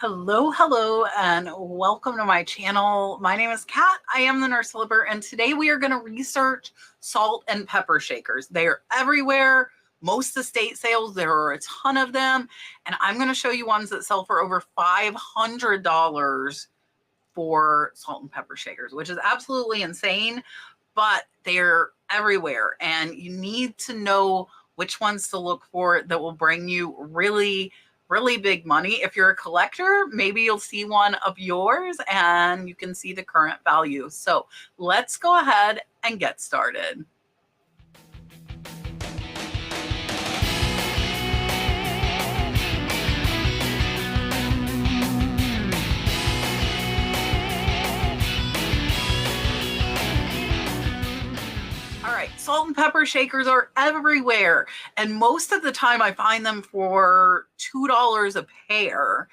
Hello, and welcome to my channel. My name is Kat. I am the Nurse Flipper, and today we are going to research salt and pepper shakers. They are everywhere. Most estate sales, there are a ton of them, and I'm going to show you ones that sell for over $500 for salt and pepper shakers, which is absolutely insane, but they're everywhere, and you need to know which ones to look for that will bring you really big money. If you're a collector, maybe you'll see one of yours and you can see the current value. So let's go ahead and get started. Salt and pepper shakers are everywhere, and most of the time I find them for $2 a pair.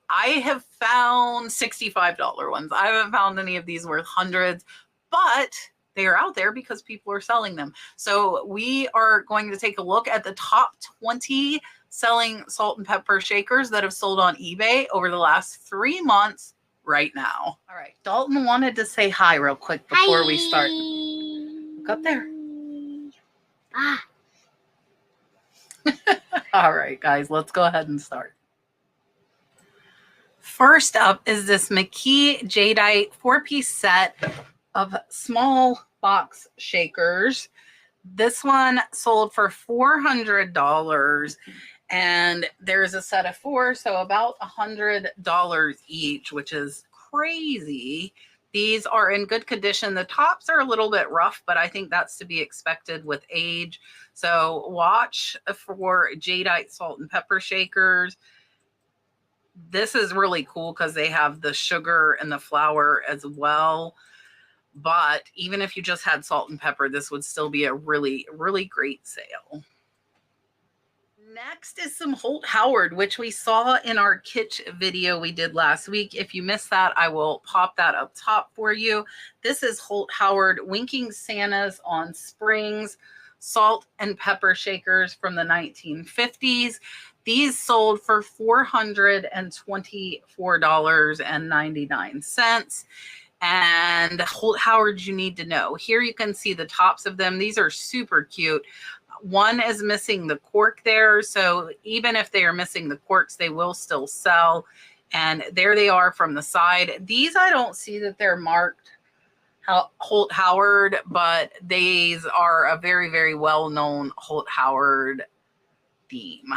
I have found $65 ones. I haven't found any of these worth hundreds, but they are out there because people are selling them. So we are going to take a look at the top 20 selling salt and pepper shakers that have sold on eBay over the last 3 months right now. All right, Dalton wanted to say hi real quick before we start. Look up there. All right, guys, let's go ahead and start. First up is this McKee Jadeite 4-piece set of small box shakers. This one sold for $400, and there's a set of 4, so about $100 each, which is crazy. These are in good condition. The tops are a little bit rough, but I think that's to be expected with age. So watch for Jadeite salt and pepper shakers. This is really cool because they have the sugar and the flour as well. But even if you just had salt and pepper, this would still be a really great sale. Next is some Holt Howard, which we saw in our kitsch video we did last week. If you missed that, I will pop that up top for you. This is Holt Howard Winking Santas on Springs salt and pepper shakers from the 1950s. These sold for $424.99. And Holt Howard, you need to know. Here you can see the tops of them. These are super cute. One is missing the cork there, so even if they are missing the corks, they will still sell. And there they are from the side. These, I don't see that they're marked Holt Howard, but these are a very well-known Holt Howard theme.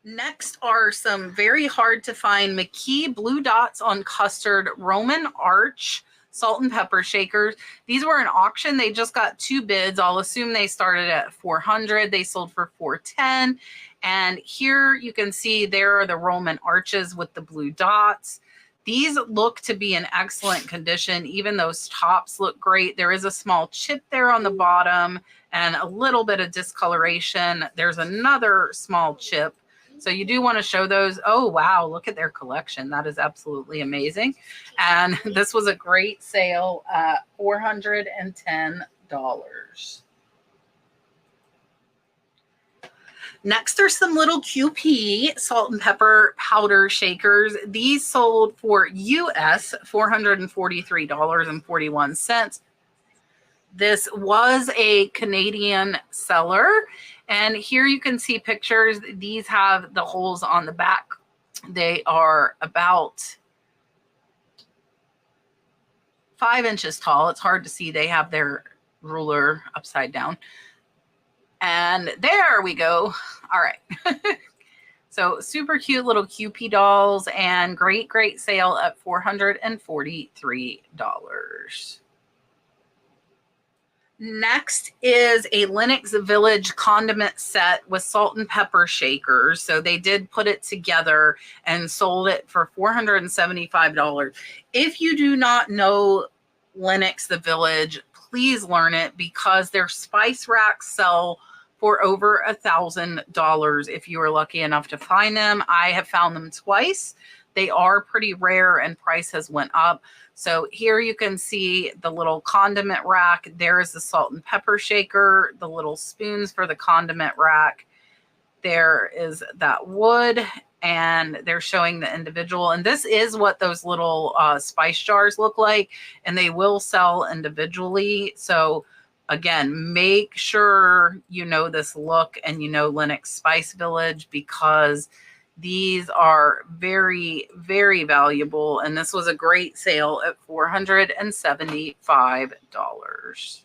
Next are some very hard to find McKee Blue Dots on Custard Roman Arch salt and pepper shakers. These were an auction. They just got 2 bids. I'll assume they started at $400. They sold for $410. And here you can see there are the Roman arches with the blue dots. These look to be in excellent condition. Even those tops look great. There is a small chip there on the bottom and a little bit of discoloration. There's another small chip. So you do want to show those. Oh, wow. Look at their collection. That is absolutely amazing. And this was a great sale at $410. Next are some little QP salt and pepper powder shakers. These sold for US $443.41. This was a Canadian seller. And here you can see pictures. These have the holes on the back. They are about 5 inches tall. It's hard to see. They have their ruler upside down. And there we go. All right. So super cute little QP dolls, and great sale at $443. Next is a Lennox Village condiment set with salt and pepper shakers. So they did put it together and sold it for $475. If you do not know Lennox the Village, please learn it, because their spice racks sell for over $1,000 if you are lucky enough to find them. I have found them twice. They are pretty rare and price has went up. So here you can see the little condiment rack. There is the salt and pepper shaker, the little spoons for the condiment rack. There is that wood, and they're showing the individual. And this is what those little spice jars look like, and they will sell individually. So again, make sure you know this look and you know Lenox Spice Village, because these are very, very valuable. And this was a great sale at $475.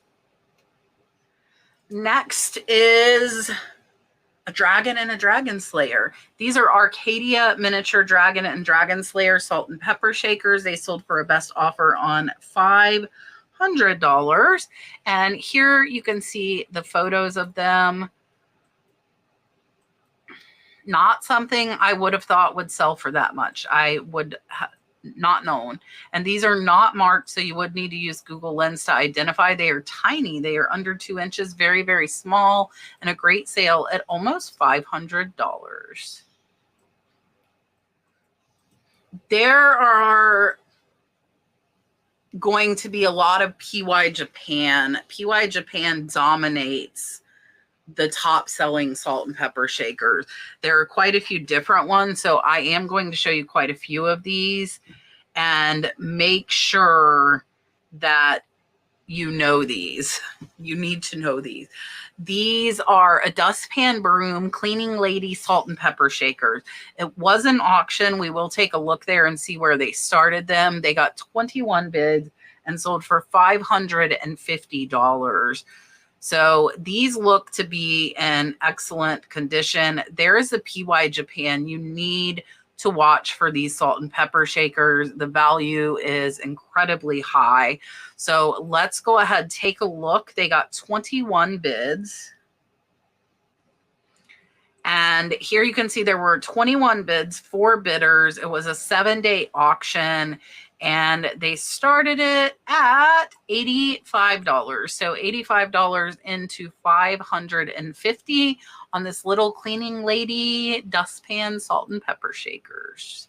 Next is a dragon and a dragon slayer. These are Arcadia miniature dragon and dragon slayer salt and pepper shakers. They sold for a best offer on $500. And here you can see the photos of them. Not something I would have thought would sell for that much. I would not known. And these are not marked, so you would need to use Google Lens to identify. They are tiny. They are under 2 inches, very, very small, and a great sale at almost $500. There are going to be a lot of PY Japan. PY Japan dominates the top selling salt and pepper shakers. There are quite a few different ones, so I am going to show you quite a few of these, and make sure that you know these. You need to know these. These are a dustpan broom cleaning lady salt and pepper shakers. It was an auction. We will take a look there and see where they started them. They got 21 bids and sold for $550. So these look to be in excellent condition. There is a PY Japan. You need to watch for these salt and pepper shakers. The value is incredibly high. So let's go ahead, take a look. They got 21 bids. And here you can see there were 21 bids, 4 bidders. It was a 7-day auction, and they started it at $85. So $85 into $550 on this little cleaning lady dustpan salt and pepper shakers.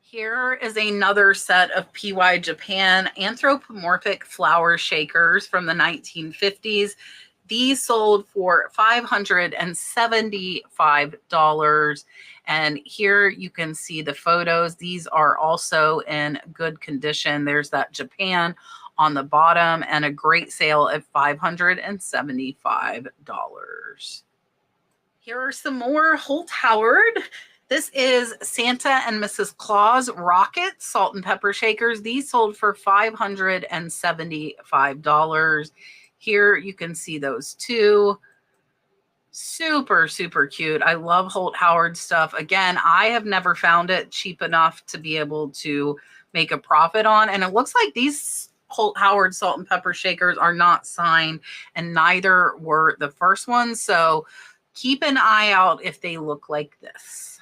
Here is another set of PY Japan anthropomorphic flower shakers from the 1950s. These sold for $575. And here you can see the photos. These are also in good condition. There's that Japan on the bottom, and a great sale at $575. Here are some more Holt Howard. This is Santa and Mrs. Claus Rocket salt and pepper shakers. These sold for $575. Here you can see those two. Super, super cute. I love Holt Howard stuff. Again, I have never found it cheap enough to be able to make a profit on. And it looks like these Holt Howard salt and pepper shakers are not signed, and neither were the first ones. So keep an eye out if they look like this.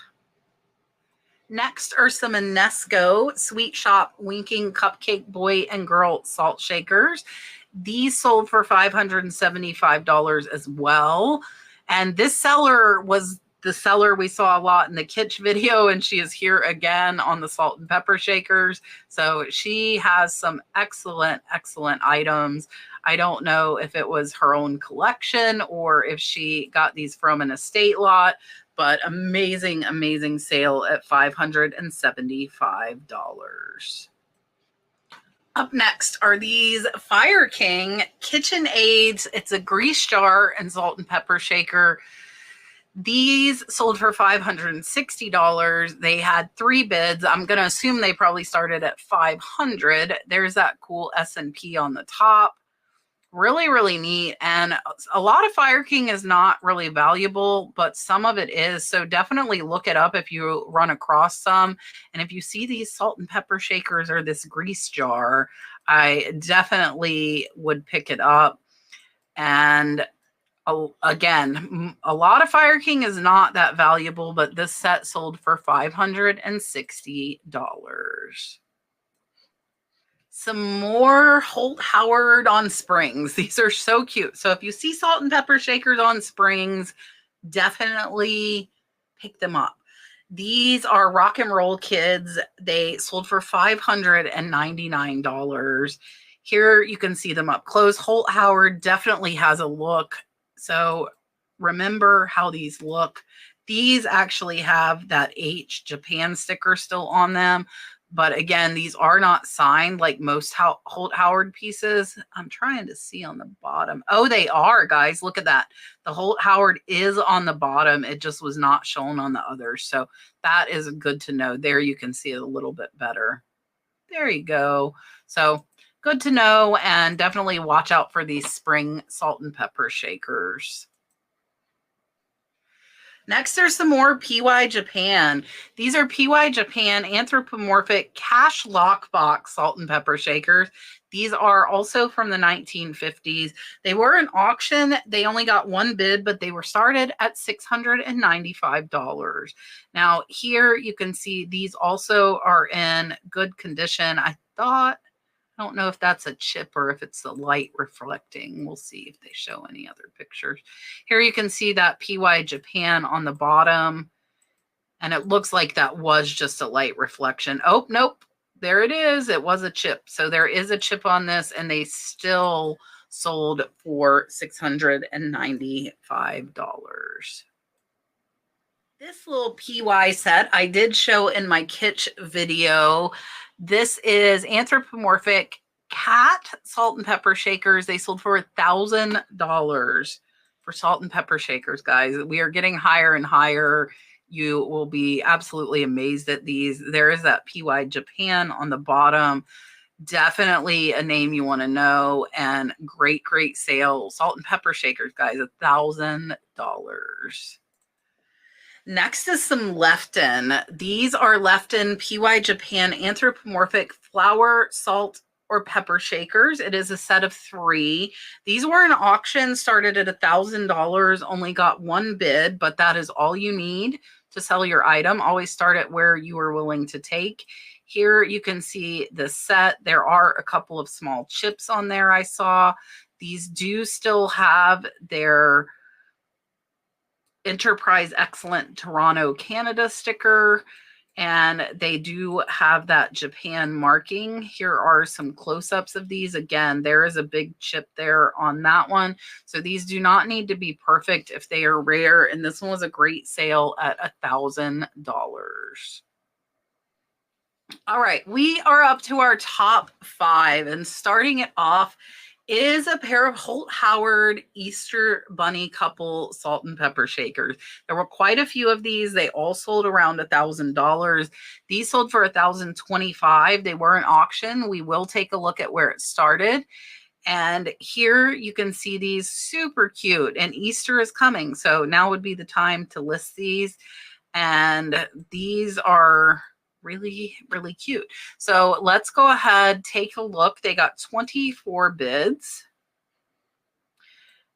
Next are some Inesco Sweet Shop Winking Cupcake Boy and Girl salt shakers. These sold for $575 as well. And this seller was the seller we saw a lot in the Kitsch video, and she is here again on the salt and pepper shakers. So she has some excellent, excellent items. I don't know if it was her own collection or if she got these from an estate lot, but amazing, amazing sale at $575. Up next are these Fire King Kitchen Aids. It's a grease jar and salt and pepper shaker. These sold for $560. They had 3 bids. I'm going to assume they probably started at $500. There's that cool S&P on the top. Really, really neat. And a lot of Fire King is not really valuable, but some of it is. So definitely look it up if you run across some. And if you see these salt and pepper shakers or this grease jar, I definitely would pick it up. And again, a lot of Fire King is not that valuable, but this set sold for $560. Some more Holt Howard on springs. These are so cute. So if you see salt and pepper shakers on springs, definitely pick them up. These are Rock and Roll Kids. They sold for $599. Here you can see them up close. Holt Howard definitely has a look. So remember how these look. These actually have that H Japan sticker still on them. But again, these are not signed like most Holt Howard pieces. I'm trying to see on the bottom. Oh, they are, guys. Look at that. The Holt Howard is on the bottom. It just was not shown on the others. So that is good to know. There you can see it a little bit better. There you go. So good to know, and definitely watch out for these spring salt and pepper shakers. Next, there's some more PY Japan. These are PY Japan anthropomorphic cash lockbox salt and pepper shakers. These are also from the 1950s. They were an auction. They only got one bid, but they were started at $695. Now, here you can see these also are in good condition. I don't know if that's a chip or if it's the light reflecting. We'll see if they show any other pictures. Here you can see that PY Japan on the bottom. And it looks like that was just a light reflection. Oh, nope. There it is. It was a chip. So there is a chip on this, and they still sold for $695. This little PY set I did show in my kitsch video. This is anthropomorphic cat salt and pepper shakers. They sold for $1,000 for salt and pepper shakers, guys. We are getting higher and higher. You will be absolutely amazed at these. There is that PY Japan on the bottom. Definitely a name you want to know, and great, great sale. Salt and pepper shakers, guys, $1,000. Next is some Lefton. These are Lefton PY Japan anthropomorphic flour, salt, or pepper shakers. It is a set of 3. These were an auction, started at $1,000, only got one bid, but that is all you need to sell your item. Always start at where you are willing to take. Here you can see the set. There are a couple of small chips on there I saw. These do still have their Enterprise Excellent Toronto, Canada sticker, and they do have that Japan marking. Here are some close-ups of these. Again, there is a big chip there on that one. So these do not need to be perfect if they are rare, and this one was a great sale at $1,000. All right, we are up to our top 5, and starting it off is a pair of Holt Howard Easter Bunny couple salt and pepper shakers. There were quite a few of these. They all sold around $1,000. These sold for $1,025. They were an auction. We will take a look at where it started. And here you can see these super cute, and Easter is coming. So now would be the time to list these. And these are really, really cute. So let's go ahead, take a look. They got 24 bids.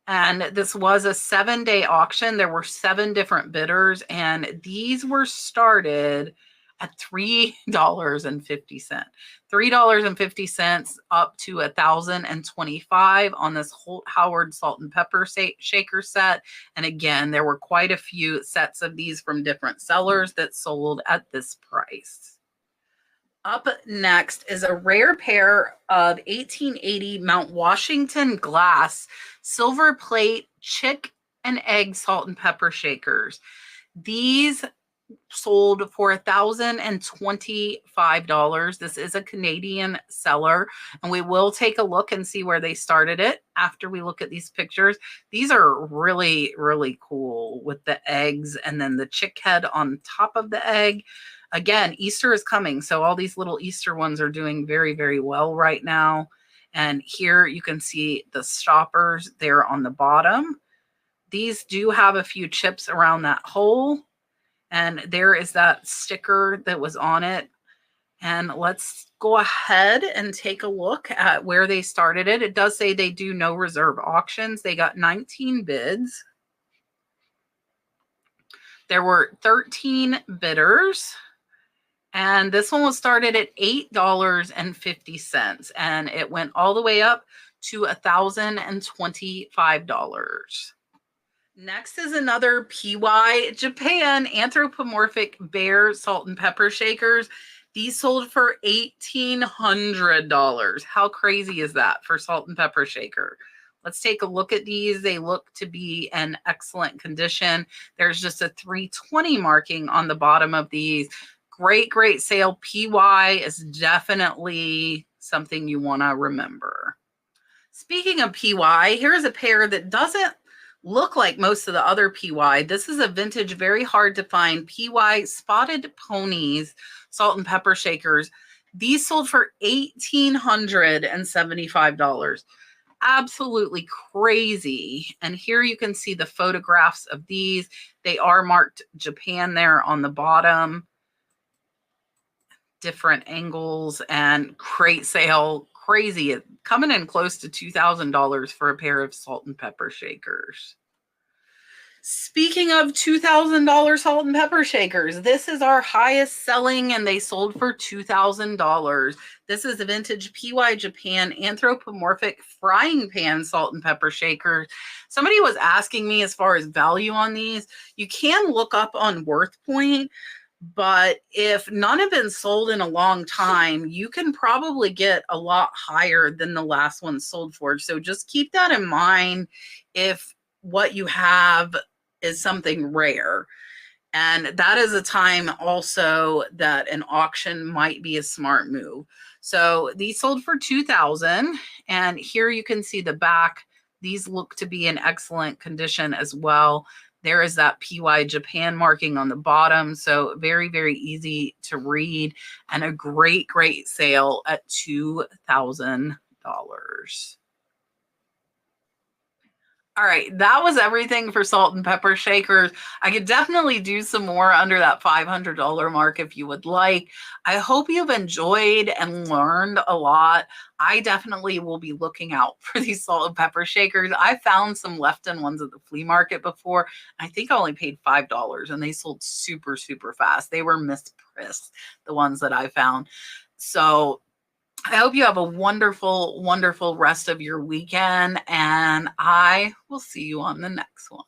And this was a 7-day auction. There were 7 different bidders, and these were started at $3.50. $3.50 up to $1,025 on this Holt Howard salt and pepper shaker set. And again, there were quite a few sets of these from different sellers that sold at this price. Up next is a rare pair of 1880 Mount Washington glass silver plate chick and egg salt and pepper shakers. These sold for $1,025. This is a Canadian seller, and we will take a look and see where they started it after we look at these pictures. These are really, really cool with the eggs and then the chick head on top of the egg. Again, Easter is coming, so all these little Easter ones are doing very, very well right now. And here you can see the stoppers there on the bottom. These do have a few chips around that hole. And there is that sticker that was on it. And let's go ahead and take a look at where they started it. It does say they do no reserve auctions. They got 19 bids. There were 13 bidders. And this one was started at $8.50. And it went all the way up to $1,025. Next is another PY Japan anthropomorphic bear salt and pepper shakers. These sold for $1,800. How crazy is that for salt and pepper shaker? Let's take a look at these. They look to be in excellent condition. There's just a 320 marking on the bottom of these. Great, great sale. PY is definitely something you want to remember. Speaking of PY, here's a pair that doesn't look like most of the other PY. This is a vintage, very hard to find PY Spotted Ponies salt and pepper shakers. These sold for $1,875. Absolutely crazy. And here you can see the photographs of these. They are marked Japan there on the bottom. Different angles and great sale. Crazy. Coming in close to $2,000 for a pair of salt and pepper shakers. Speaking of $2,000 salt and pepper shakers, this is our highest selling and they sold for $2,000. This is a vintage PY Japan anthropomorphic frying pan salt and pepper shaker. Somebody was asking me as far as value on these. You can look up on WorthPoint, but if none have been sold in a long time, you can probably get a lot higher than the last one sold for. So just keep that in mind if what you have is something rare. And that is a time also that an auction might be a smart move. So these sold for $2,000, and here you can see the back. These look to be in excellent condition as well. There is that PY Japan marking on the bottom. So very, very easy to read and a great, great sale at $2,000. All right, that was everything for salt and pepper shakers. I could definitely do some more under that $500 mark if you would like. I hope you've enjoyed and learned a lot. I definitely will be looking out for these salt and pepper shakers. I found some left-in ones at the flea market before. I think I only paid $5 and they sold super, super fast. They were mispriced, the ones that I found. So I hope you have a wonderful, wonderful rest of your weekend, and I will see you on the next one.